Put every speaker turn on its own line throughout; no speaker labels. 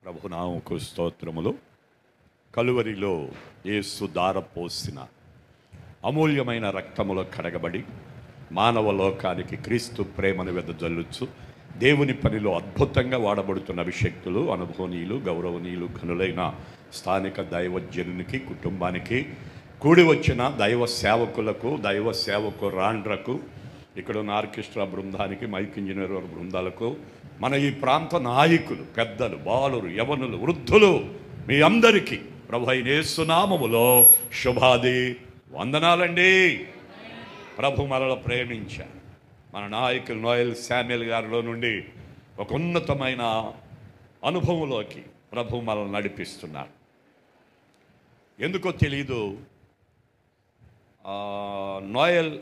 ప్రభునామకు స్తోత్రములు. కలువరిలో యేసు దారపోసిన అమూల్యమైన రక్తములో కడగబడి మానవ లోకానికి క్రీస్తు ప్రేమను వెదజల్లుచు దేవుని పనిలో అద్భుతంగా వాడబడుతున్న అభిషక్తులు, అనుభవనీయులు, గౌరవనీయులు, ఘనులైన స్థానిక దైవజనునికి కుటుంబానికి, కూడి వచ్చిన దైవ సేవకులకు, దైవ సేవకురాండ్రకు, ఇక్కడ ఉన్న ఆర్కెస్ట్రా బృందానికి, మైక్ ఇంజనీర్ బృందాలకు, మన ఈ ప్రాంత నాయకులు, పెద్దలు, బాలురు, యవనులు, వృద్ధులు, మీ అందరికీ ప్రభు అయిన యేసు నామములో శుభాది వందనాలండి. ప్రభు మనలో ప్రేమించారు. మన నాయకులు నోయల్ శామ్యుల్ గారిలో నుండి ఒక ఉన్నతమైన అనుభవంలోకి ప్రభు మనల్ని నడిపిస్తున్నారు. ఎందుకో తెలీదు, నోయల్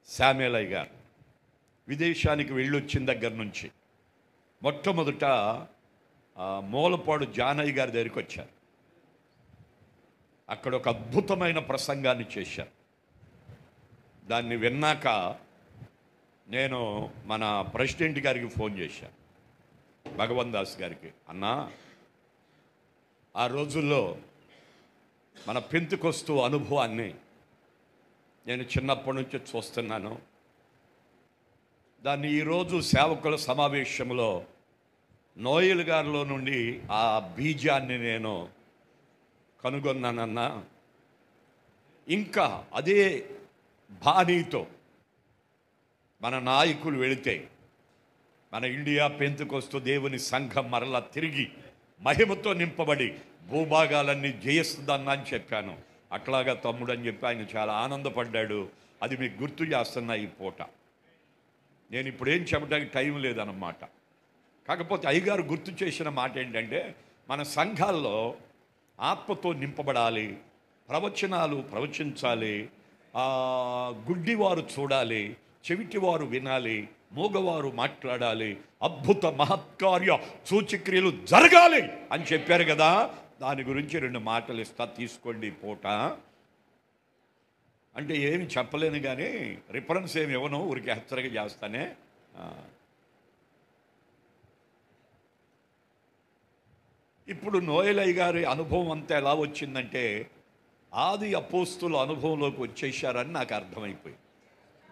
శామ్యుల్ గారు విదేశానికి వెళ్ళొచ్చిన దగ్గర నుంచి మొట్టమొదట మూలపాడు జానయ్య గారి దగ్గరికి వచ్చారు. అక్కడ ఒక అద్భుతమైన ప్రసంగాన్ని చేశారు. దాన్ని విన్నాక నేను మన ప్రెసిడెంట్ గారికి ఫోన్ చేశాను, భగవన్ దాస్ గారికి. అన్నా, ఆ రోజుల్లో మన పెంతెకొస్తు అనుభవాన్ని నేను చిన్నప్పటి నుంచి చూస్తున్నాను. దాన్ని ఈరోజు సేవకుల సమావేశంలో నోయల్ గారిలో నుండి ఆ బీజాన్ని నేను కనుగొన్నానన్నా. ఇంకా అదే బాణీతో మన నాయకులు వెళితే మన ఇండియా పెంతెకొస్తు దేవుని సంఘం మరలా తిరిగి మహిమతో నింపబడి భూభాగాలన్నీ జయిస్తుందన్నా అని చెప్పాను. అట్లాగా తమ్ముడు అని చెప్పి ఆయన చాలా ఆనందపడ్డాడు. అది మీకు గుర్తు చేస్తున్నా ఈ పూట. నేను ఇప్పుడు ఏం చెప్పడానికి టైం లేదన్నమాట. కాకపోతే అయ్యగారు గుర్తు చేసిన మాట ఏంటంటే, మన సంఘాల్లో ఆత్మతో నింపబడాలి, ప్రవచనాలు ప్రవచించాలి, గుడ్డివారు చూడాలి, చెవిటివారు వినాలి, మూగవారు మాట్లాడాలి, అద్భుత మహత్కార్య సూచక్రియలు జరగాలి అని చెప్పారు కదా. దాని గురించి 2 మాటలు ఇస్తా, తీసుకోండి పూట. అంటే ఏమి చెప్పలేను కానీ రిఫరెన్స్ ఏమి ఇవ్వను, ఊరికి హెచ్చరిక చేస్తానే. ఇప్పుడు నోయలయ్య గారి అనుభవం అంతా ఎలా వచ్చిందంటే, ఆది అపోస్తుల అనుభవంలోకి వచ్చేసారని నాకు అర్థమైపోయింది.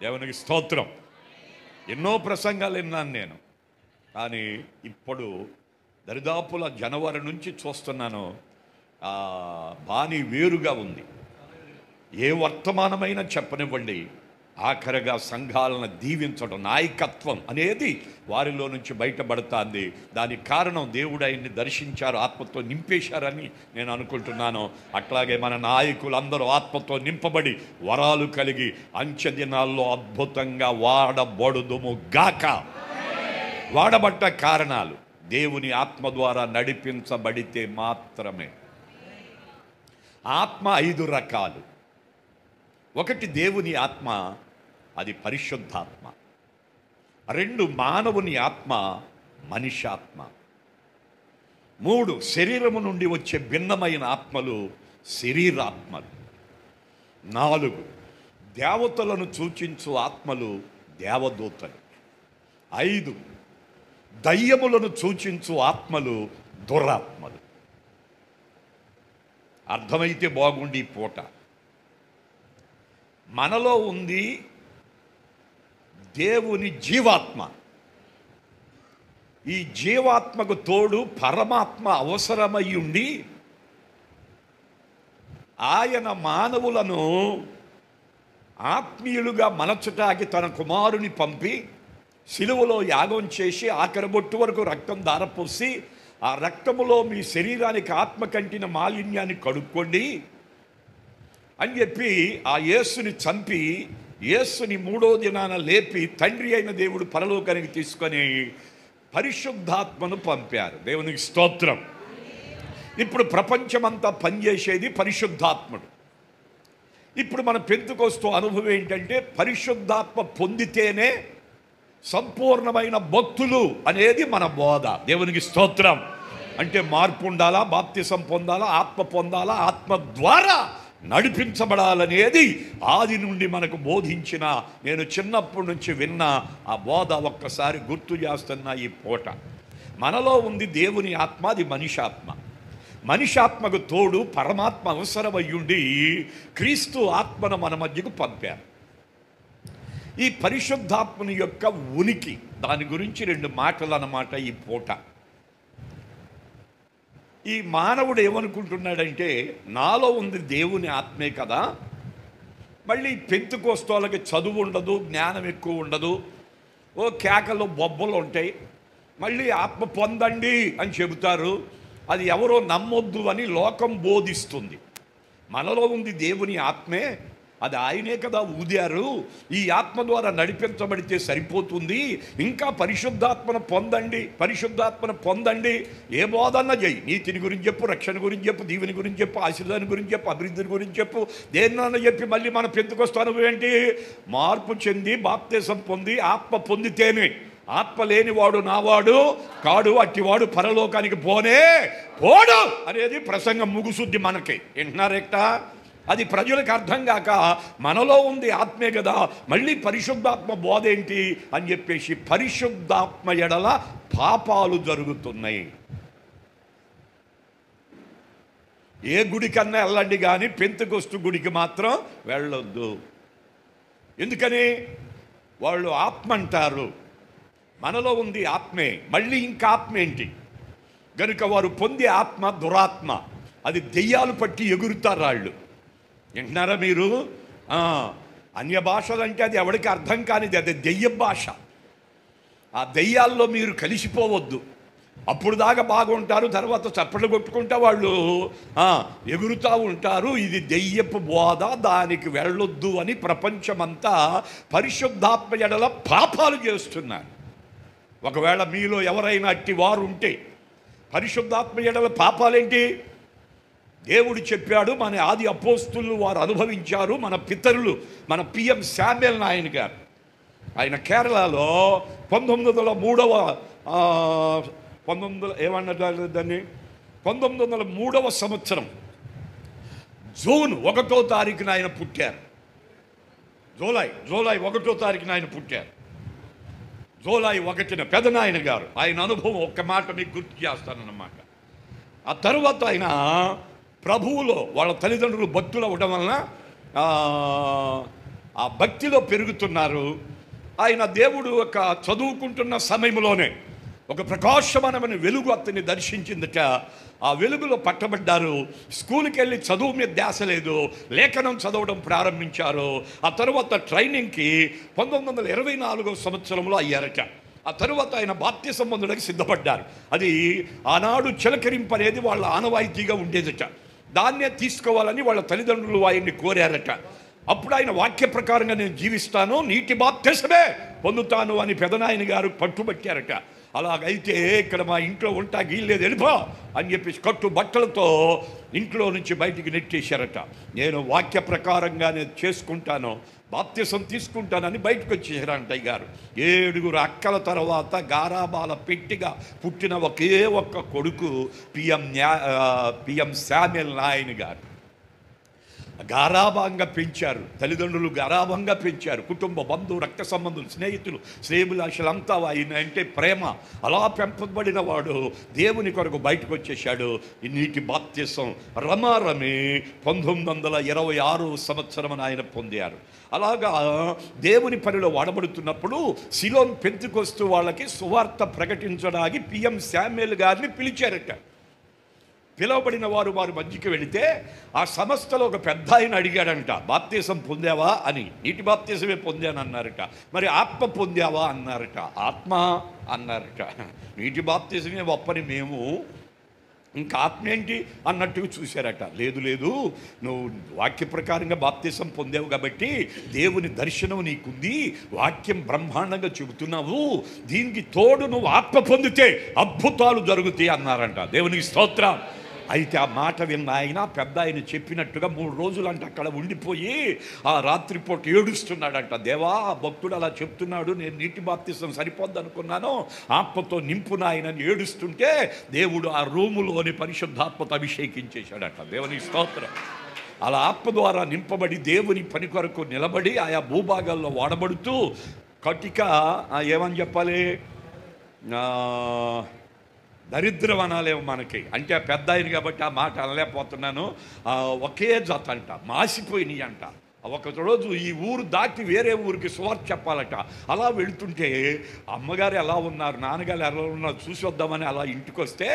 దేవునికి స్తోత్రం. ఎన్నో ప్రసంగాలు విన్నాను నేను, కానీ ఇప్పుడు దరిదాపుల జనవరి నుంచి చూస్తున్నాను, బాణీ వేరుగా ఉంది. ఏ వర్తమానమైనా చెప్పనివ్వండి, ఆఖరిగా సంఘాలను దీవించడం, నాయకత్వం అనేది వారిలో నుంచి బయటపడుతుంది. దానికి కారణం దేవుడు ఆయన్ని దర్శించారు, ఆత్మతో నింపేశారని నేను అనుకుంటున్నాను. అట్లాగే మన నాయకులందరూ ఆత్మతో నింపబడి వరాలు కలిగి అంచె దినాల్లో అద్భుతంగా వాడబడుదుము గాక. వాడబట్ట కారణాలు దేవుని ఆత్మ ద్వారా నడిపించబడితే మాత్రమే. ఆత్మ 5 రకాలు. ఒకటి దేవుని ఆత్మ, అది పరిశుద్ధాత్మ. 2 మానవుని ఆత్మ, మనిషాత్మ. 3 శరీరము నుండి వచ్చే భిన్నమైన ఆత్మలు, శరీరాత్మలు. 4 దేవతలను సూచించు ఆత్మలు, దేవదూతలు. 5 దయ్యములను సూచించు ఆత్మలు, దురాత్మలు. అర్థమైతే బాగుండి పూట. మనలో ఉంది దేవుని జీవాత్మ. ఈ జీవాత్మకు తోడు పరమాత్మ అవసరమై ఉండి ఆయన మానవులను ఆత్మీయులుగా మలచటానికి తన కుమారుని పంపి సిలువలో యాగం చేసి ఆఖరి బొట్టు వరకు రక్తం ధారపోసి, ఆ రక్తములో మీ శరీరానికి ఆత్మ కంటిన మాలిన్యాన్ని కడుక్కోండి అని చెప్పి ఆ యేసుని చంపి, యేసుని 3వ దినాన లేపి తండ్రి అయిన దేవుడు పరలోకానికి తీసుకొని పరిశుద్ధాత్మను పంపారు. దేవునికి స్తోత్రం. ఇప్పుడు ప్రపంచమంతా పనిచేసేది పరిశుద్ధాత్ముడు. ఇప్పుడు మన పెంతెకొస్తు అనుభవం ఏంటంటే, పరిశుద్ధాత్మ పొందితేనే సంపూర్ణమైన భక్తులు అనేది మన బోధ. దేవునికి స్తోత్రం. అంటే మార్పు ఉండాలా, బాప్తిసం పొందాలా, ఆత్మ పొందాలా, ఆత్మ ద్వారా నడిపించబడాలనేది ఆది నుండి మనకు బోధించిన, నేను చిన్నప్పటి నుంచి విన్న ఆ బోధ ఒక్కసారి గుర్తు చేస్తున్న ఈ పూట. మనలో ఉంది దేవుని ఆత్మ, అది మనిషాత్మ. మనిషాత్మకు తోడు పరమాత్మ అవసరమయ్యుండి క్రీస్తు ఆత్మను మన మధ్యకు పంపారు. ఈ పరిశుద్ధాత్మని యొక్క ఉనికి, దాని గురించి 2 మాటలు అన్నమాట ఈ పూట. ఈ మానవుడు ఏమనుకుంటున్నాడంటే, నాలో ఉంది దేవుని ఆత్మే కదా, మళ్ళీ పెంతుకోస్తోళ్ళకి చదువు ఉండదు, జ్ఞానం ఎక్కువ ఉండదు, ఓ కేకలు బొబ్బలు ఉంటాయి, మళ్ళీ ఆత్మ పొందండి అని చెబుతారు, అది ఎవరో నమ్మొద్దు అని లోకం బోధిస్తుంది. మనలో ఉంది దేవుని ఆత్మే, అది ఆయనే కదా ఊదారు, ఈ ఆత్మ ద్వారా నడిపించబడితే సరిపోతుంది, ఇంకా పరిశుద్ధాత్మను పొందండి, పరిశుద్ధాత్మను పొందండి. ఏ బోధన చెయ్యి, నీతిని గురించి చెప్పు, రక్షణ గురించి చెప్పు, దీవెని గురించి చెప్పు, ఆశీర్వాదాన్ని గురించి చెప్పు, అభివృద్ధిని గురించి చెప్పు, దేన్నన్నా చెప్పి మళ్ళీ మన పెంతుకొస్తాను ఏంటి? మార్పు చెంది బాప్తిసం పొంది ఆత్మ పొందితేనే. ఆత్మ లేనివాడు నావాడు కాడు, అట్టివాడు పరలోకానికి పోడు అనేది ప్రసంగం ముగుసుద్ది మనకి. వింటున్నారేట? అది ప్రజలకు అర్థం కాక మనలో ఉంది ఆత్మే కదా, మళ్ళీ పరిశుద్ధాత్మ బోధ ఏంటి అని చెప్పేసి పరిశుద్ధాత్మ ఎడల పాపాలు జరుగుతున్నాయి. ఏ గుడికన్నా వెళ్ళండి కానీ పెంతెకొస్తు గుడికి మాత్రం వెళ్ళొద్దు. ఎందుకని? వాళ్ళు ఆత్మ అంటారు, మనలో ఉంది ఆత్మే, మళ్ళీ ఇంకా ఆత్మ ఏంటి గనుక వారు పొందే ఆత్మ దురాత్మ, అది దెయ్యాలు పట్టి ఎగురుతారు వాళ్ళు. వింటున్నారా మీరు? అన్య భాషలు అంటే అది ఎవరికి అర్థం కానిది, అది దెయ్య భాష. ఆ దెయ్యాల్లో మీరు కలిసిపోవద్దు. అప్పుడు దాకా బాగుంటారు, తర్వాత చప్పట్లు కొట్టుకుంటా వాళ్ళు ఎగురుతూ ఉంటారు. ఇది దెయ్యపు బోధ, దానికి వెళ్ళొద్దు అని ప్రపంచమంతా పరిశుద్ధాత్మ ఎడల పాపాలు చేస్తున్నారు. ఒకవేళ మీలో ఎవరైనా అట్టి వారు ఉంటే, పరిశుద్ధాత్మ ఎడల పాపాలేంటి? దేవుడు చెప్పాడు, మన ఆది అపోస్తులు వారు అనుభవించారు, మన పితరులు, మన పిఎం శామ్యుయల్ నాయన్ గారు. ఆయన కేరళలో 1903 సంవత్సరం జూన్ 1వ తారీఖున ఆయన పుట్టారు. జూలై 1వ తారీఖున ఆయన పుట్టారు. జూలై 1న పెదనాయన గారు. ఆయన అనుభవం ఒక్క మాట మీకు గుర్తు చేస్తానన్నమాట. ఆ తరువాత ఆయన ప్రభువులో, వాళ్ళ తల్లిదండ్రులు భక్తులు అవ్వడం వలన ఆ భక్తిలో పెరుగుతున్నారు. ఆయన దేవుడు ఒక చదువుకుంటున్న సమయంలోనే ఒక ప్రకాశమానమైన వెలుగు అతన్ని దర్శించిందట. ఆ వెలుగులో పట్టబడ్డారు. స్కూల్కి వెళ్ళి చదువు మీద ధ్యాస లేదు, లేఖనం చదవడం ప్రారంభించారు. ఆ తర్వాత ట్రైనింగ్కి 1924 సంవత్సరంలో అయ్యారట. ఆ తరువాత ఆయన బాప్తిసం పొందడానికి సిద్ధపడ్డారు. అది ఆనాడు చిలకరింపు అనేది వాళ్ళ ఆనవాయితీగా ఉండేదట. దాన్నే తీసుకోవాలని వాళ్ళ తల్లిదండ్రులు ఆయన్ని కోరారట. అప్పుడు ఆయన వాక్య ప్రకారంగా నేను జీవిస్తాను, నీటి బాప్తిసమే పొందుతాను అని పెదనాయన గారు పట్టుబట్టారట. అలాగైతే ఇక్కడ మా ఇంట్లో ఉంటా గీలేదు, వెళ్ళిపో అని చెప్పేసి కట్టు బట్టలతో ఇంట్లో నుంచి బయటికి నెట్టేశారట. నేను వాక్య ప్రకారంగా నేను చేసుకుంటాను, బాప్తిసం తీసుకుంటానని బయటకు వచ్చేసారంట గారు. 7 అక్కల తర్వాత గారాబాల పెట్టిగా పుట్టిన ఒకే ఒక్క కొడుకు పిఎం శామ్యుయల్ నాయన్ గారు. గారాభంగా పెంచారు, తల్లిదండ్రులు గారాభంగా పెంచారు. కుటుంబ బంధువు, రక్త సంబంధులు, స్నేహితులు, శ్రేయభిలాషులంతా ఆయన అంటే ప్రేమ. అలా పెంపబడిన వాడు దేవుని కొరకు బయటకు వచ్చేసాడు. ఈ నీటి బాప్తిసం రమారమి 1926 సంవత్సరం ఆయన పొందారు. అలాగా దేవుని పనిలో వాడబడుతున్నప్పుడు సిలోన్ పెంతెకొస్తు వాళ్ళకి సువార్త ప్రకటించడానికి పిఎం శామ్యుయల్ గారిని పిలిచారట. పిలువబడిన వారు మధ్యకి వెళితే ఆ సంస్థలో ఒక పెద్ద ఆయన అడిగాడంట, బాప్తిసం పొందావా అని. నీటి బాప్తిసమే పొందాను అన్నారట. మరి ఆత్మ పొందావా అన్నారట. ఆత్మ అన్నారట. నీటి బాప్తిసమే ఒప్పని మేము, ఇంకా ఆత్మ ఏంటి అన్నట్టుగా చూశారట. లేదు, నువ్వు వాక్య ప్రకారంగా బాప్తిసం పొందావు కాబట్టి దేవుని దర్శనం నీకుంది, వాక్యం బ్రహ్మాండంగా చెబుతున్నావు, దీనికి తోడు నువ్వు ఆత్మ పొందితే అద్భుతాలు జరుగుతాయి అన్నారంట. దేవునికి స్తోత్రం. అయితే ఆ మాట విన్న ఆయన, పెద్ద ఆయన చెప్పినట్టుగా 3 రోజులు అంటే అక్కడ ఉండిపోయి ఆ రాత్రిపూట ఏడుస్తున్నాడంట. దేవా, భక్తుడు అలా చెప్తున్నాడు, నేను నీటి బాప్తిసం సరిపోద్ది అనుకున్నాను, ఆత్మతో నింపున ఆయనని ఏడుస్తుంటే దేవుడు ఆ రూములోని పరిశుద్ధాత్మతో అభిషేకించేశాడట. దేవుని స్తోత్రం. అలా ఆత్మ ద్వారా నింపబడి దేవుని పని కొరకు నిలబడి ఆయా భూభాగాల్లో వాడబడుతూ కటిక ఏమని చెప్పాలి, దరిద్రం అనాలేమో మనకి, అంటే ఆ పెద్ద ఆయన కాబట్టి ఆ మాట అనలేకపోతున్నాను. ఒకే జత అంట, మాసిపోయినాయి అంట. ఒక రోజు ఈ ఊరు దాటి వేరే ఊరికి సువార్త చెప్పాలట. అలా వెళుతుంటే అమ్మగారు ఎలా ఉన్నారు, నాన్నగారు ఎలా ఉన్నారు చూసి వద్దామని అలా ఇంటికి వస్తే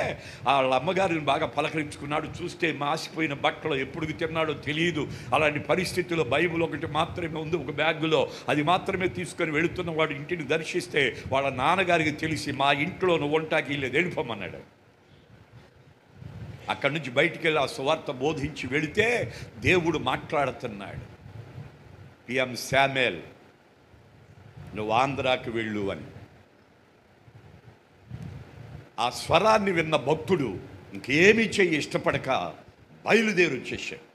వాళ్ళ అమ్మగారిని బాగా పలకరించుకున్నాడు. చూస్తే మాసిపోయిన బట్టలు ఎప్పుడు తిన్నాడో తెలియదు. అలాంటి పరిస్థితుల్లో బైబిల్ ఒకటి మాత్రమే ఉంది ఒక బ్యాగులో, అది మాత్రమే తీసుకొని వెళుతున్న వాడు ఇంటిని దర్శిస్తే వాళ్ళ నాన్నగారికి తెలిసి మా ఇంట్లో నువ్వు వంటాకి లేదు వెళ్ళిపోమన్నాడు. అక్కడి నుంచి బయటికి వెళ్ళి ఆ సువార్త బోధించి వెళితే దేవుడు మాట్లాడుతున్నాడు, పిఎం శామ్యూయల్ నువ్వు ఆంధ్రాకి వెళ్ళు అని. ఆ స్వరాన్ని విన్న భక్తుడు ఇంకేమీ చెయ్యి ఇష్టపడక బయలుదేరి వచ్చేసాడు.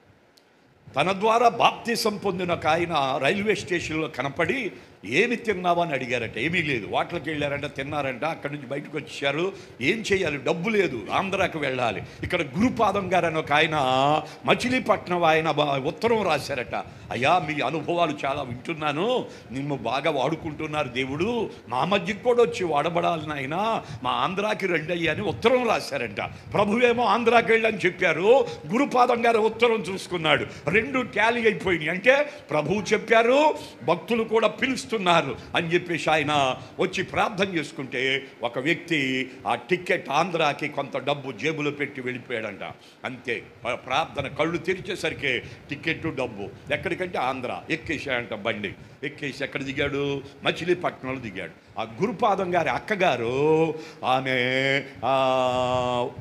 తన ద్వారా బాప్తిసం పొందిన ఒక ఆయన రైల్వే స్టేషన్లో కనపడి ఏమి తిన్నావా అని అడిగారట. ఏమీ లేదు. హోటల్కి వెళ్ళారంట, తిన్నారంట. అక్కడి నుంచి బయటకు వచ్చారు. ఏం చేయాలి, డబ్బు లేదు, ఆంధ్రాకి వెళ్ళాలి. ఇక్కడ గురుపాదం గారు అని ఒక ఆయన మచిలీపట్నం ఆయన ఉత్తరం రాశారట. అయ్యా మీ అనుభవాలు చాలా వింటున్నాను, నిన్ను బాగా వాడుకుంటున్నారు దేవుడు, మా మధ్యకి కూడా వచ్చి వాడబడాలి నాయనా, మా ఆంధ్రాకి రండి అయ్యా అని ఉత్తరం రాశారంట. ప్రభువేమో ఆంధ్రాకి వెళ్ళని చెప్పారు, గురుపాదం గారు ఉత్తరం చూసుకున్నాడు. రెండు టాలీ అయిపోయినాయి. అంటే ప్రభువు చెప్పారు, భక్తులు కూడా పిలుస్తున్నారు అని చెప్పేసి ఆయన వచ్చి ప్రార్థన చేసుకుంటే ఒక వ్యక్తి ఆ టికెట్ ఆంధ్రాకి కొంత డబ్బు జేబులో పెట్టి వెళ్ళిపోయాడంట. అంతే, ప్రార్థన కళ్ళు తెరిచేసరికి టికెట్ డబ్బు ఎక్కడికంటే ఆంధ్ర. ఎక్కేసాడంట బండి. ఎక్కేసి ఎక్కడ దిగాడు, మచిలీపట్నంలో దిగాడు. ఆ గురుపాదం గారి అక్కగారు ఆమె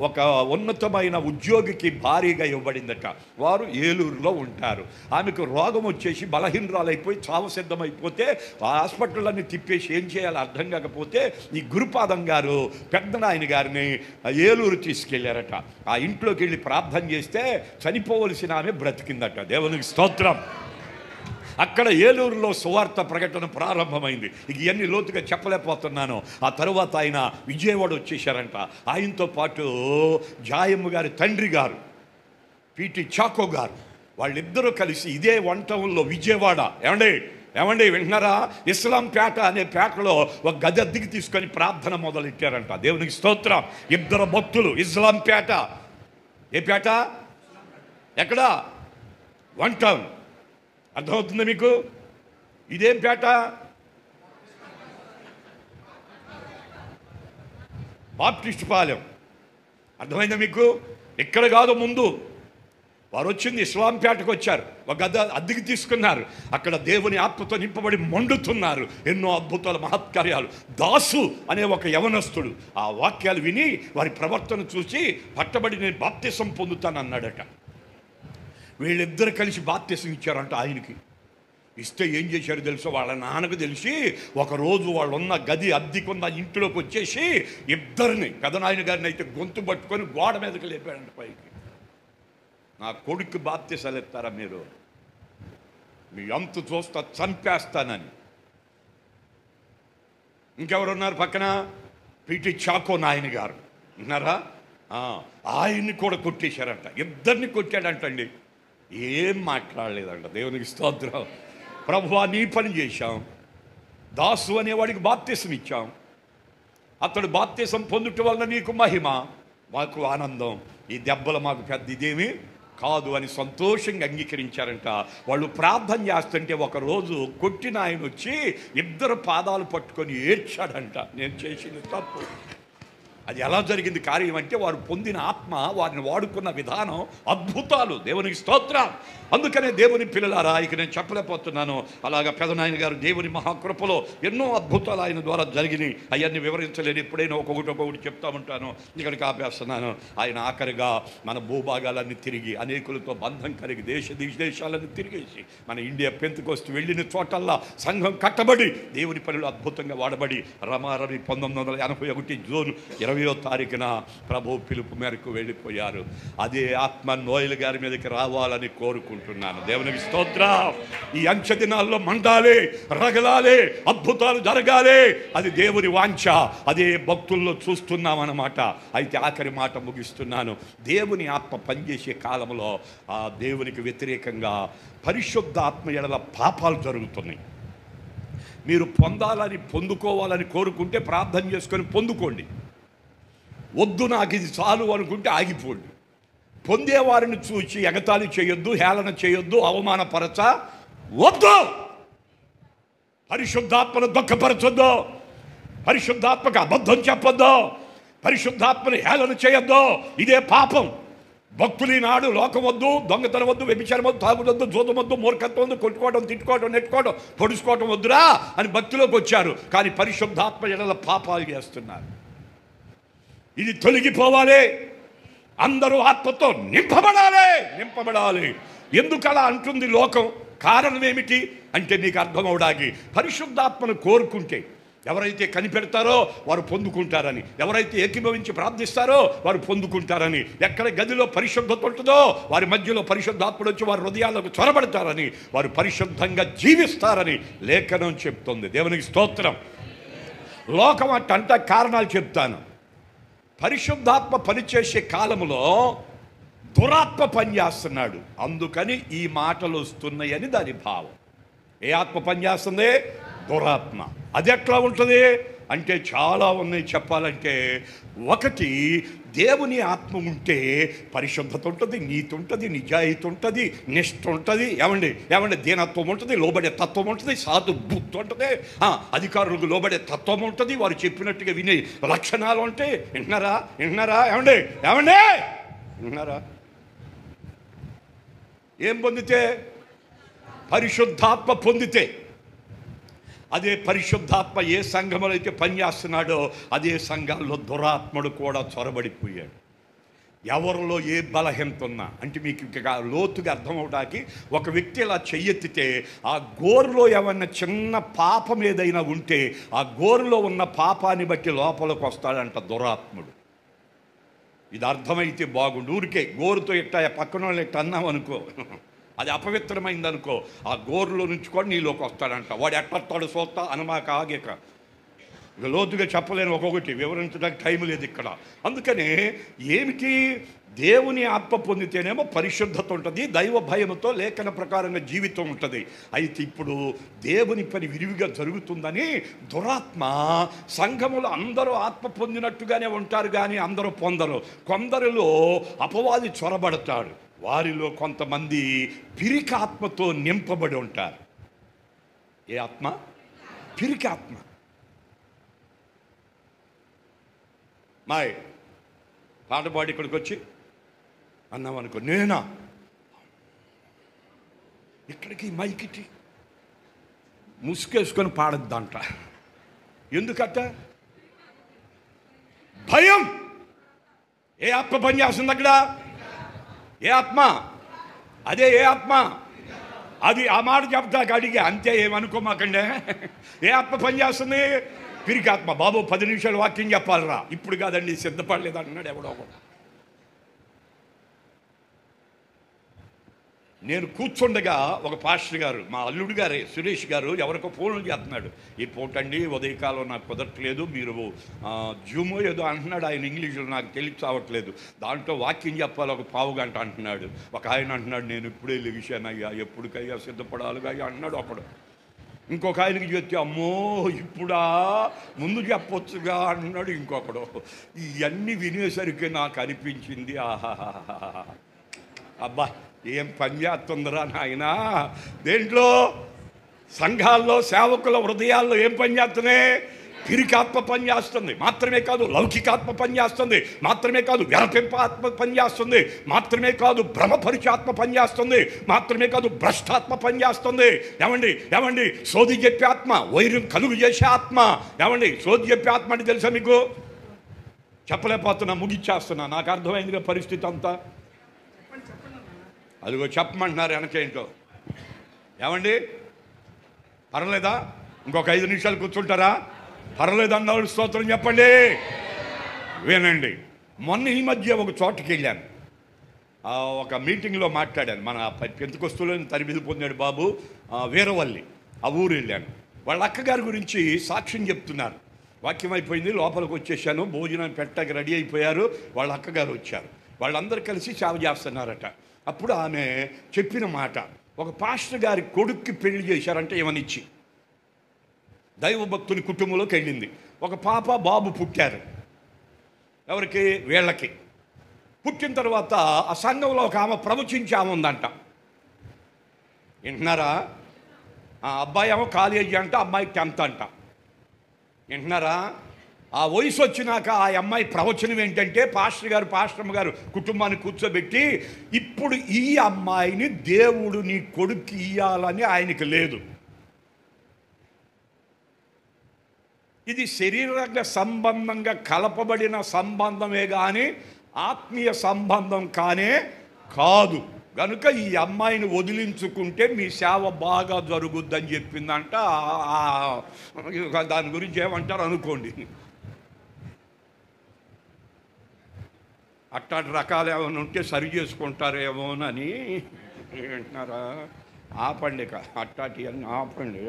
ఒక ఉన్నతమైన ఉద్యోగికి భారీగా ఇవ్వబడిందట. వారు ఏలూరులో ఉంటారు. ఆమెకు రోగం వచ్చేసి బలహీనరాలైపోయి చావు సిద్ధమైపోతే హాస్పిటల్ తిప్పేసి ఏం చేయాలో అర్థం కాకపోతే ఈ గురుపాదం గారు పెద్దనాయన గారిని ఏలూరు తీసుకెళ్లారట. ఆ ఇంట్లోకి వెళ్ళి ప్రార్థన చేస్తే చనిపోవలసిన ఆమె బ్రతికిందట. దేవునికి స్తోత్రం. అక్కడ ఏలూరులో సువార్త ప్రకటన ప్రారంభమైంది. ఇక ఇవన్నీ లోతుగా చెప్పలేకపోతున్నాను. ఆ తరువాత ఆయన విజయవాడ వచ్చేసారంట. ఆయనతో పాటు జాయమ్మ గారి తండ్రి గారు పిటి చాకో గారు, వాళ్ళిద్దరూ కలిసి ఇదే వంటంలో విజయవాడ ఏమండి వింటున్నారా, ఇస్లాంపేట అనే పేటలో ఒక గది అద్దెకి తీసుకొని ప్రార్థన మొదలెట్టారంట. దేవునికి స్తోత్రం. ఇద్దరు భక్తులు ఇస్లాంపేట. ఏ పేట? ఎక్కడ? One town. అర్థమవుతుందా మీకు? ఇదేం పేట? బాప్టిస్ట్ పాలెం. అర్థమైందా మీకు? ఇక్కడ కాదు, ముందు వారు వచ్చింది ఇస్లాంపేటకు వచ్చారు. ఒక గద అద్దెకి తీసుకున్నారు. అక్కడ దేవుని ఆత్మతో నింపబడి మండుతున్నారు. ఎన్నో అద్భుతాలు మహత్కార్యాలు. దాసు అనే ఒక యవనస్తుడు ఆ వాక్యాలు విని వారి ప్రవర్తన చూసి పట్టబడి నేను బాప్తిసం పొందుతాను అన్నాడట. వీళ్ళిద్దరు కలిసి బాప్తిసం ఇచ్చారంట ఆయనకి. ఇస్తే ఏం చేశారు తెలుసో, వాళ్ళ నాన్నకు తెలిసి ఒకరోజు వాళ్ళు ఉన్న గది అద్దెకున్న ఇంట్లోకి వచ్చేసి ఇద్దరిని, పెదనాయన గారిని అయితే గొంతు పట్టుకొని గోడ మీదకి లేపాడంట పైకి. నా కొడుకు బాప్తిసాలు ఎత్తారా మీరు, మీ అంతు చూస్తా చంపేస్తానని. ఇంకెవరున్నారు పక్కన? పిటి చాకో నాయన గారు ఉన్నారా, ఆయన్ని కూడా కొట్టేశారంట. ఇద్దరిని కొట్టాడంటండి. ఏం మాట్లాడలేదంట. దేవునికి స్తోత్రం. ప్రభువా నీ పని చేశాం, దాసు అనేవాడికి బాప్తిసం ఇచ్చాం, అతడు బాప్తిసం పొందుట వలన నీకు మహిమ, మాకు ఆనందం, ఈ దెబ్బలు మాకు పెద్ద ఇదేమి కాదు అని సంతోషంగా అంగీకరించారంట. వాళ్ళు ప్రార్థన చేస్తుంటే ఒకరోజు కొట్టిన ఆయన వచ్చి ఇద్దరు పాదాలు పట్టుకొని ఏడ్చాడంట. నేను చేసిన తప్పు. అది ఎలా జరిగింది కార్యం అంటే వారు పొందిన ఆత్మ వారిని వాడుకున్న విధానం అద్భుతాలు. దేవునికి స్తోత్రం. అందుకనే దేవుని పిల్లలారా, ఇక నేను చెప్పలేకపోతున్నాను. అలాగా పెదనాయన గారు దేవుని మహాకృపలో ఎన్నో అద్భుతాలు ఆయన ద్వారా జరిగినాయి. అవన్నీ వివరించలేని, ఎప్పుడైనా ఒక్కొక్కటి చెప్తా ఉంటాను. ఇక్కడికి ఆపేస్తున్నాను. ఆయన ఆఖరిగా మన భూభాగాలన్నీ తిరిగి అనేకులతో బంధం కలిగి దేశాలన్నీ తిరిగేసి మన ఇండియా పెంతెకోస్తు వెళ్ళిన చోటల్లా సంఘం కట్టబడి దేవుని పనులు అద్భుతంగా వాడబడి రమారమి 1981 జూన్ 20వ తారీఖున ప్రభు పిలుపు మేరకు వెళ్ళిపోయారు. అదే ఆత్మ నోయల్ గారి మీదకి రావాలని కోరుకుంటున్నాను. దేవునికి స్తోత్రం. ఈ అంచె దినాల్లో మండాలి, రగలాలి, అద్భుతాలు జరగాలి. అది దేవుని వాంఛ. అదే భక్తుల్లో చూస్తున్నామన్నమాట. అయితే ఆఖరి మాట ముగిస్తున్నాను. దేవుని ఆత్మ పనిచేసే కాలంలో ఆ దేవునికి వ్యతిరేకంగా పరిశుద్ధ ఆత్మ ఎడల పాపాలు జరుగుతున్నాయి. మీరు పొందాలని, పొందుకోవాలని కోరుకుంటే ప్రార్థన చేసుకొని పొందుకోండి. వద్దు నాకు ఇది చాలు అనుకుంటే ఆగిపోండి. పొందేవారిని చూసి ఎగతాళి చేయొద్దు, హేళన చేయొద్దు, అవమానపరచ వద్దు. పరిశుద్ధాత్మను దుఃఖపరచొద్దు, పరిశుద్ధాత్మకు అబద్ధం చెప్పొద్దు, పరిశుద్ధాత్మని హేళన చేయొద్దు. ఇదే పాపం. భక్తులు ఈనాడు లోకం వద్దు, దొంగతనం వద్దు, వ్యభిచారం వద్దు, తాగుదొద్దు, జూదం వద్దు, మూర్ఖత్వం వద్దు, కొట్టుకోవడం, తిట్టుకోవడం, నెట్టుకోవడం, పొడుచుకోవడం వద్దురా అని భక్తిలోకి వచ్చారు. కానీ పరిశుద్ధాత్మ ఎడల పాపాలు చేస్తున్నారు. ఇది తొలగిపోవాలి. అందరూ ఆత్మతో నింపబడాలి. ఎందుకు అలా అంటుంది లోకం? కారణం ఏమిటి అంటే నీకు అర్థం అవడానికి, పరిశుద్ధాత్మను కోరుకుంటే ఎవరైతే కనిపెడతారో వారు పొందుకుంటారని, ఎవరైతే ఏకీభవించి ప్రార్థిస్తారో వారు పొందుకుంటారని, ఎక్కడ గదిలో పరిశుద్ధత ఉంటుందో వారి మధ్యలో పరిశుద్ధాత్ముడు వచ్చి వారి హృదయాలకు చొరబడతారని, వారు పరిశుద్ధంగా జీవిస్తారని లేఖనం చెప్తుంది. దేవునికి స్తోత్రం. లోకం అట్టంట కారణాలు చెప్తాను. పరిశుద్ధాత్మ పనిచేసే కాలంలో దురాత్మ పనిచేస్తున్నాడు, అందుకని ఈ మాటలు వస్తున్నాయని దాని భావం. ఏ ఆత్మ పనిచేస్తుంది? దురాత్మ. అది ఎట్లా ఉంటుంది అంటే చాలా ఉన్నాయి చెప్పాలంటే. ఒకటి, దేవుని ఆత్మ ఉంటే పరిశుద్ధత ఉంటుంది, నీతి ఉంటుంది, నిజాయితీ ఉంటుంది, నిష్ఠ ఉంటుంది, ఏమండి దీనత్వం ఉంటుంది, లోబడే తత్వం ఉంటుంది, సాధు బుద్ధి ఉంటుంది, అధికారులకు లోబడే తత్వం ఉంటుంది, వారు చెప్పినట్టుగా వినే లక్షణాలు ఉంటాయి. వింటున్నారా? ఏమండి వింటున్నారా? ఏం పొందితే? పరిశుద్ధాత్మ పొందితే. అదే పరిశుద్ధాత్మ ఏ సంఘంలో అయితే పనిచేస్తున్నాడో అదే సంఘాల్లో దురాత్ముడు కూడా చొరబడిపోయాడు. ఎవరిలో ఏ బలహీనత ఉన్నా అంటే మీకు ఇంకా లోతుగా అర్థం అవడానికి, ఒక వ్యక్తి ఇలా చెయ్యెత్తితే ఆ గోరులో ఏమన్నా చిన్న పాపం ఏదైనా ఉంటే ఆ గోరులో ఉన్న పాపాన్ని బట్టి లోపలికి వస్తాడంట దురాత్ముడు. ఇది అర్థమైతే బాగుండు. ఊరికే గోరుతో ఇట్లా పక్కన వాళ్ళు ఇట్లా అన్నాం అనుకో, అది అపవిత్రమైందనుకో, ఆ గోరులో నుంచి కూడా నీలోకి వస్తాడంట. వాడు ఎట్లొస్తాడు చూస్తా అనమాక ఆగేక. ఇక లోతుగా చెప్పలేను, ఒక్కొక్కటి వివరించడానికి టైం లేదు ఇక్కడ. అందుకనే ఏమిటి, దేవుని ఆత్మ పొందితేనేమో పరిశుద్ధత ఉంటుంది, దైవ భయంతో లేఖన ప్రకారంగా జీవితం ఉంటుంది. అయితే ఇప్పుడు దేవుని పని విరివిగా జరుగుతుందని దురాత్మ సంఘములో అందరూ ఆత్మ పొందినట్టుగానే ఉంటారు కానీ అందరూ పొందరు. కొందరిలో అపవాది చొరబడతాడు. వారిలో కొంతమంది పిరికాత్మతో నింపబడి ఉంటారు. ఏ ఆత్మ? పిరికాత్మ. మాయ్ పాటపాడి ఇక్కడికి వచ్చి అన్నాం అనుకో, నేనా ఇక్కడికి మైకిటి ముసుకేసుకొని పాడద్దంట. ఎందుకట? భయం. ఏ ఆత్మ పని చేస్తుంది అక్కడ? ఏ ఆత్మ? అదే ఏ ఆత్మ? అది ఆ మాట చెప్తాక అడిగే అంతే, ఏమనుకోమాకండే. ఏ ఆత్మ పని చేస్తుంది? పిరికాత్మ. బాబు 10 నిమిషాలు వాక్యం చెప్పాలరా, ఇప్పుడు కాదండి సిద్ధపడలేదు అంటున్నాడు ఎవడో ఒకడు. నేను కూర్చుండగా ఒక పాస్టర్ గారు, మా అల్లుడు గారే సురేష్ గారు, ఎవరికో ఫోన్లు చేస్తున్నాడు. ఈ పూటండి ఉదయకాలం నాకు కుదరట్లేదు, మీరు జూమో ఏదో అంటున్నాడు ఆయన ఇంగ్లీష్లో, నాకు తెలిసి చావట్లేదు, దాంట్లో వాక్యం చెప్పాలి ఒక పావు గంట అంటున్నాడు. ఒక ఆయన అంటున్నాడు నేను ఇప్పుడే లెగిశానయ్యా, ఎప్పటికయ్యా సిద్ధపడాలిగా అయ్యా అంటున్నాడు ఒకడు. ఇంకొక ఆయనకి చెప్తే అమ్మో ఇప్పుడా, ముందు చెప్పొచ్చుగా అంటున్నాడు ఇంకొకడు. ఇవన్నీ వినేసరికి నాకు అనిపించింది, ఆహాహా అబ్బా ఏం పని చేస్తుందిరా నాయనా. దేంట్లో? సంఘాల్లో సేవకుల హృదయాల్లో ఏం పని చేస్తున్నాయి? పిరికాత్మ పనిచేస్తుంది. మాత్రమే కాదు లౌకికాత్మ పనిచేస్తుంది, మాత్రమే కాదు వెరపెంప ఆత్మ పనిచేస్తుంది, మాత్రమే కాదు భ్రమపరిచాత్మ పనిచేస్తుంది, మాత్రమే కాదు భ్రష్టాత్మ పనిచేస్తుంది. ఏమండి సోది చెప్పే ఆత్మ, వైరం కలుగు చేసే ఆత్మ. సోది చెప్పే ఆత్మ అంటే తెలుసా మీకు? చెప్పలేకపోతున్నా, ముగిచ్చేస్తున్నా. నాకు అర్థమైందిగా పరిస్థితి అంతా. అదిగో చెప్పమంటున్నారు వెనకేంటో. పర్లేదా? ఇంకొక 5 నిమిషాలు కూర్చుంటారా? పర్లేదన్నవాళ్ళు స్తోత్రం చెప్పండి. వినండి, మొన్న ఈ మధ్య ఒక చోటకి వెళ్ళాను, ఒక మీటింగ్లో మాట్లాడాను. మన పెంతెకొస్తులోని తరిమిది పొందాడు బాబు, వీరవల్లి, ఆ ఊరు వెళ్ళాను. వాళ్ళ అక్కగారి గురించి సాక్ష్యం చెప్తున్నారు. వాక్యం అయిపోయింది, లోపలికి వచ్చేసాను, భోజనం పెట్టక రెడీ అయిపోయారు. వాళ్ళ అక్కగారు వచ్చారు, వాళ్ళందరూ కలిసి సేవ చేస్తున్నారట. అప్పుడు ఆమె చెప్పిన మాట, ఒక పాస్టర్ గారి కొడుక్కి పెళ్లి చేశారంటే ఏమనిచ్చి, దైవభక్తుని కుటుంబంలోకి వెళ్ళింది. ఒక పాప బాబు పుట్టారు. ఎవరికి? వీళ్ళకి. పుట్టిన తర్వాత ఆ సంఘంలో ఒక ఆమె ప్రవచించి ఆమె ఉందంట. వింటున్నారా? ఆ అబ్బాయి ఏమో కాలేజీ అంట, అమ్మాయి 10th అంట. వింటున్నారా? ఆ వయసు వచ్చినాక ఆ అమ్మాయి ప్రవచనం ఏంటంటే, పాస్టమ్మ గారు కుటుంబాన్ని కూర్చోబెట్టి, ఇప్పుడు ఈ అమ్మాయిని దేవుడు నీ కొడుకు ఇయ్యాలని ఆయనకి లేదు. ఇది శరీర సంబంధంగా కలపబడిన సంబంధమే కానీ ఆత్మీయ సంబంధం కానే కాదు. కనుక ఈ అమ్మాయిని వదిలించుకుంటే మీ సేవ బాగా జరుగుద్దని చెప్పిందంట. దాని గురించి ఏమంటారు అనుకోండి. అట్టాటి రకాలు ఏమైనా ఉంటే సరి చేసుకుంటారేమోనని వింటున్నారా? ఆపండి, అట్టాటి అన్నీ ఆపండి.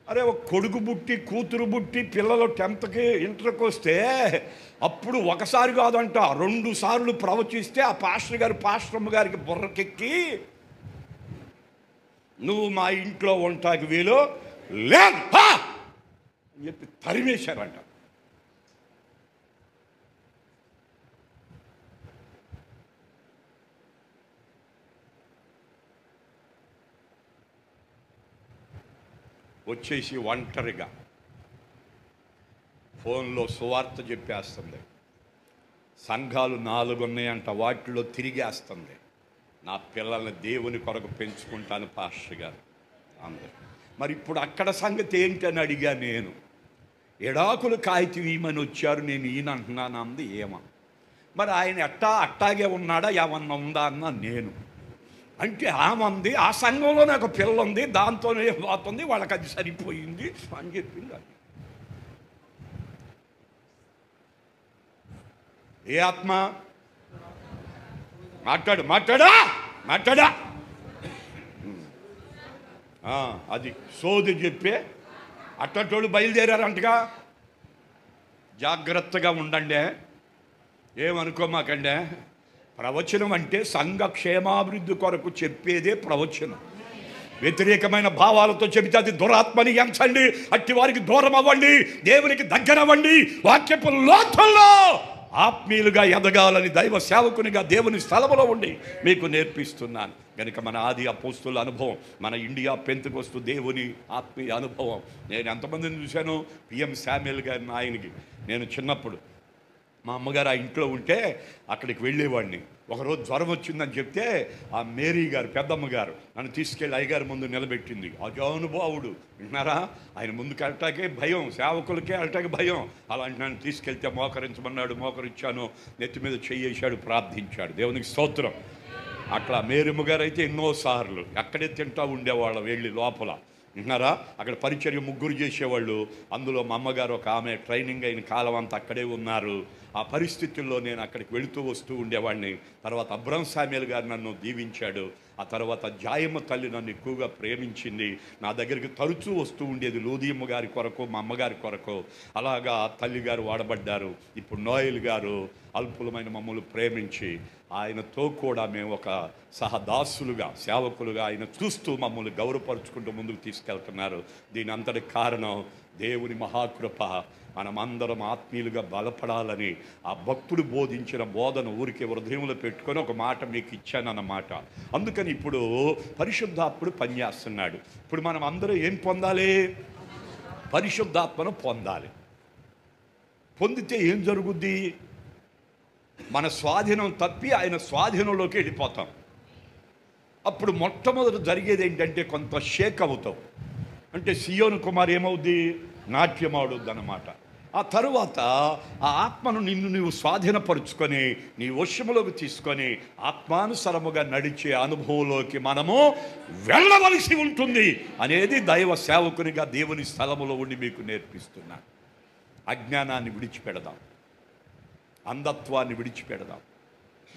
అరే, ఒక కొడుకు పుట్టి కూతురు పుట్టి పిల్లలు 10th ఇంటర్కి వస్తే అప్పుడు ఒకసారి కాదంట 2 సార్లు ప్రవచిస్తే ఆ పాస్టమ్మ గారికి బుర్రకెక్కి, నువ్వు మా ఇంట్లో ఉంటాకి వీలు లేదు అని చెప్పి తరిమేశారంట. వచ్చేసి ఒంటరిగా ఫోన్లో సువార్త చెప్పేస్తుంది. సంఘాలు 4 ఉన్నాయంట, వాటిలో తిరిగేస్తుంది. నా పిల్లల్ని దేవుని కొరకు పెంచుకుంటాను పాస్టర్ గారు అందరు. మరి ఇప్పుడు అక్కడ సంగతి ఏంటని అడిగా నేను. ఎడాకులు కాగితం ఈమని వచ్చారు, నేను ఈయన అంటున్నాను అంది. ఏమా మరి ఆయన అట్టాగే ఉన్నాడా, ఏమన్నా ఉందా అన్నా నేను. అంటే ఆమంది, ఆ సంఘంలో నాకు పిల్ల ఉంది, దాంతోనే పోతుంది, వాళ్ళకి అది సరిపోయింది అని చెప్పింది. ఏ ఆత్మ? మాట్లాడా అది సోది చెప్పే అట్టటోళ్ళు బయలుదేరారంటగా. జాగ్రత్తగా ఉండండి, ఏమనుకోమాకండి. ప్రవచనం అంటే సంఘ క్షేమాభివృద్ధి కొరకు చెప్పేదే ప్రవచనం. వ్యతిరేకమైన భావాలతో చెబితే అది దురాత్మని ఎంచండి, అట్టి వారికి దూరం అవ్వండి, దేవునికి దగ్గర అవ్వండి. వాక్యపు లోతుల్లో ఆత్మీయులుగా ఎదగాలని దైవ సేవకునిగా దేవుని స్థలములో ఉండి మీకు నేర్పిస్తున్నాను. కనుక మన ఆది అపోస్తుల అనుభవం, మన ఇండియా పెంతెకొస్తు దేవుని ఆత్మీయ అనుభవం. నేను ఎంతమందిని చూశాను. పిఎం శామ్యూల్ గారిని, ఆయనకి నేను చిన్నప్పుడు మా అమ్మగారు ఆ ఇంట్లో ఉంటే అక్కడికి వెళ్ళేవాడిని. ఒకరోజు జ్వరం వచ్చిందని చెప్తే ఆ మేరీ గారు, పెద్దమ్మగారు, నన్ను తీసుకెళ్ళి అయ్యగారి ముందు నిలబెట్టింది. అజానుభావుడు, వింటున్నారా? ఆయన ముందుకు వెళ్ళటాకే భయం, సేవకులకే వెళ్ళటానికి భయం. అలాంటి నన్ను తీసుకెళ్తే మోకరించమన్నాడు, మోకరించాను, నెత్తి మీద చెయ్యేశాడు, ప్రార్థించాడు. దేవునికి స్తోత్రం. అట్లా మేరమ్మ గారు అయితే ఎన్నోసార్లు అక్కడే తింటూ ఉండేవాళ్ళం వెళ్ళి లోపల. విన్నారా? అక్కడ పరిచర్య 3 చేసేవాళ్ళు. అందులో మా అమ్మగారు ఒక ఆమె ట్రైనింగ్ అయిన కాలం అంతా అక్కడే ఉన్నారు. ఆ పరిస్థితుల్లో నేను అక్కడికి వెళుతూ వస్తూ ఉండేవాడిని. తర్వాత అబ్రహం శామ్యూల్ గారు నన్ను దీవించాడు. ఆ తర్వాత జాయమ్మ తల్లి నన్ను ఎక్కువగా ప్రేమించింది. నా దగ్గరికి తరచూ వస్తూ ఉండేది, లూదియమ్మ గారి కొరకు, మా అమ్మగారి కొరకు. అలాగా తల్లిగారు వాడబడ్డారు. ఇప్పుడు నోయల్ గారు అల్పులమైన మమ్మల్ని ప్రేమించి ఆయనతో కూడా మేము ఒక సహదాసులుగా, సేవకులుగా ఆయన చూస్తూ మమ్మల్ని గౌరవపరుచుకుంటూ ముందుకు తీసుకెళ్తున్నారు. దీని అంతటి కారణం దేవుని మహాకృప. మనమందరం ఆత్మీయులుగా బలపడాలని ఆ భక్తుడు బోధించిన బోధన ఊరికే హృదయంలో పెట్టుకొని ఒక మాట మీకు ఇచ్చానన్నమాట. అందుకని ఇప్పుడు పరిశుద్ధాత్ముడు పనిచేస్తున్నాడు. ఇప్పుడు మనం అందరూ ఏం పొందాలి? పరిశుద్ధాత్మను పొందాలి. పొందితే ఏం జరుగుద్ది? మన స్వాధీనం తప్పి ఆయన స్వాధీనంలోకి వెళ్ళిపోతాం. అప్పుడు మొట్టమొదటి జరిగేది ఏంటంటే కొంత షేక్ అవుతాం. అంటే సియోను కుమార్ ఏమవుద్ది? నాట్యమాడుద్ది అన్నమాట. ఆ తరువాత ఆ ఆత్మను నువ్వు స్వాధీనపరుచుకొని నీ వశములోకి తీసుకొని ఆత్మానుసరముగా నడిచే అనుభవంలోకి మనము వెళ్ళవలసి ఉంటుంది అనేది దైవ సేవకునిగా దేవుని స్థలములో ఉండి మీకు నేర్పిస్తున్నా. అజ్ఞానాన్ని విడిచిపెడదాం, అంధత్వాన్ని విడిచిపెడదాం,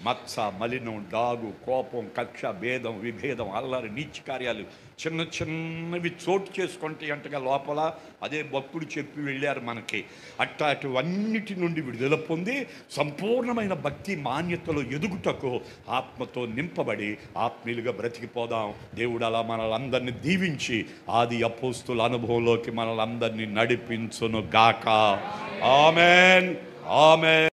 మత్స, మలినం, డాగు, కోపం, కక్ష, భేదం, విభేదం, అల్లరి, నీచ కార్యాలు చిన్న చిన్నవి చోటు చేసుకుంటే అంటగా లోపల. అదే భక్తుడు చెప్పి వెళ్ళారు మనకి. అట్లాంటివన్నిటి నుండి విడుదల పొంది సంపూర్ణమైన భక్తి మాన్యతలో ఎదుగుటకు ఆత్మతో నింపబడి ఆత్మీయులుగా బ్రతికిపోదాం. దేవుడు అలా మనలందరినీ దీవించి ఆది అపోస్తుల అనుభవంలోకి మనలందరినీ నడిపించును గాక. Amen, amen.